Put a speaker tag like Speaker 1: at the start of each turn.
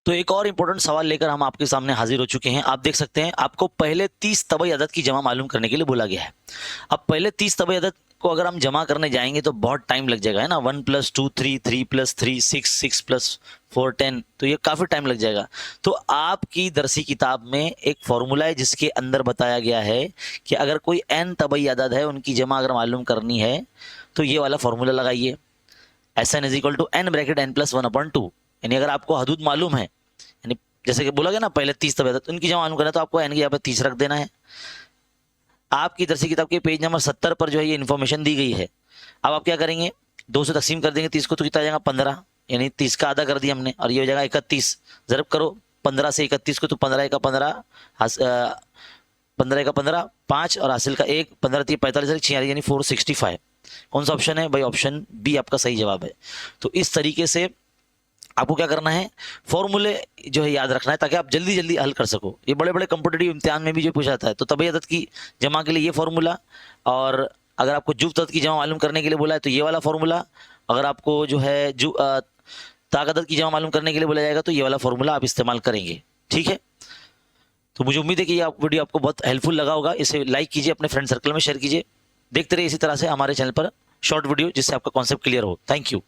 Speaker 1: तो एक और इम्पोर्टेंट सवाल लेकर हम आपके सामने हाजिर हो चुके हैं। आप देख सकते हैं आपको पहले 30 तबई अदद की जमा मालूम करने के लिए बोला गया है। अब पहले 30 तबई अदद को अगर हम जमा करने जाएंगे तो बहुत टाइम लग जाएगा, है ना। 1 + 2 3, 3 + 3 6, 6 + 4 10, तो ये काफ़ी टाइम लग जाएगा। तो आपकी दरसी किताब में एक फॉर्मूला है जिसके अंदर बताया गया है कि अगर कोई n तबई अदद है उनकी जमा अगर मालूम करनी है तो ये वाला फॉर्मूला लगाइए। Sn = n bracket n + 1/2। यानी अगर आपको हदूद मालूम है, यानी जैसे कि बोला गया ना पहले 30 तबई अदद उनकी जमा मालूम करना है, तो आपको n की यहाँ पे 30 रख देना है। आपकी दरसी किताब के पेज नंबर 70 पर जो है ये इन्फॉर्मेशन दी गई है। अब आप क्या करेंगे, 2 से तकसीम कर देंगे 30 को, तो कितना आ जाएगा 15, यानी 30 का आधा कर दिया हमने, और ये हो जाएगा 31। ज़रब करो 15 से 31 को, तो 15 का 15, 15 का 15 5 और हासिल का 1, 15 3 45 46, यानी 465। कौन सा ऑप्शन है भाई? ऑप्शन बी आपका सही जवाब है। तो इस तरीके से आपको क्या करना है, फॉर्मूले जो है याद रखना है ताकि आप जल्दी जल्दी हल कर सको। ये बड़े बड़े कॉम्पिटिटिव इम्तिहान में भी जो पूछा जाता है, तो तबई अदद की जमा के लिए ये फॉर्मूला, और अगर आपको जुफ्त अदद की जमा मालूम करने के लिए बोला है तो ये वाला फॉर्मूला, अगर आपको जो है ताक अदद की जमा मालूम करने के लिए बोला जाएगा तो ये वाला फॉर्मूला आप इस्तेमाल करेंगे। ठीक है, तो मुझे उम्मीद है कि ये वीडियो आपको बहुत हेल्पफुल लगा होगा। इसे लाइक कीजिए, अपने फ्रेंड सर्कल में शेयर कीजिए। देखते रहिए इसी तरह से हमारे चैनल पर शॉर्ट वीडियो जिससे आपका कॉन्सेप्ट क्लियर हो। Thank you.